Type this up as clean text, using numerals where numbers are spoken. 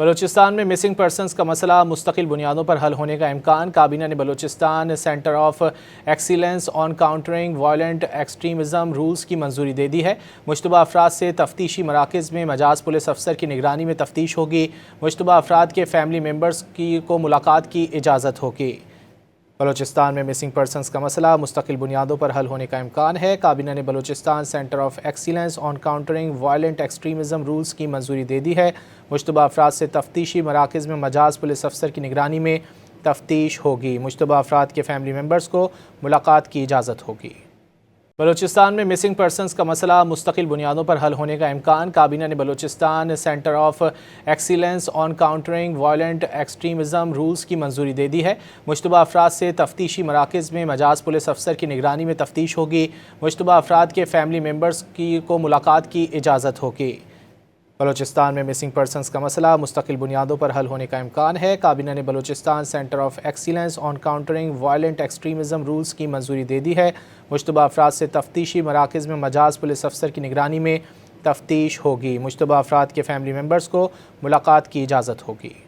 بلوچستان میں missing persons کا مسئلہ مستقل بنیادوں پر حل ہونے کا امکان۔ کابینہ نے Balochistan centre of excellence on countering violent extremism rules کی منظوری دے دی ہے۔ مشتبہ افراد سے تفتیشی مراکز میں مجاز پولیس افسر کی نگرانی میں تفتیش ہوگی۔ مشتبہ افراد کے فیملی ممبرز کو ملاقات کی اجازت ہوگی۔ بلوچستان میں مسنگ پرسنز کا مسئلہ مستقل بنیادوں پر حل ہونے کا امکان ہے۔ کابینہ نے Balochistan centre of excellence on countering violent extremism rules کی منظوری دے دی ہے۔ مشتبہ افراد سے تفتیشی مراکز میں مجاز پولیس افسر کی نگرانی میں تفتیش ہوگی۔ مشتبہ افراد کے فیملی ممبرز کو ملاقات کی اجازت ہوگی۔ بلوچستان میں مسنگ پرسنز کا مسئلہ مستقل بنیادوں پر حل ہونے کا امکان۔ کابینہ نے Balochistan centre of excellence on countering violent extremism rules کی منظوری دے دی ہے۔ مشتبہ افراد سے تفتیشی مراکز میں مجاز پولیس افسر کی نگرانی میں تفتیش ہوگی۔ مشتبہ افراد کے فیملی ممبرز کو ملاقات کی اجازت ہوگی۔ بلوچستان میں مسنگ پرسنز کا مسئلہ مستقل بنیادوں پر حل ہونے کا امکان ہے۔ کابینہ نے Balochistan centre of excellence on countering violent extremism rules کی منظوری دے دی ہے۔ مشتبہ افراد سے تفتیشی مراکز میں مجاز پولیس افسر کی نگرانی میں تفتیش ہوگی۔ مشتبہ افراد کے فیملی ممبرز کو ملاقات کی اجازت ہوگی۔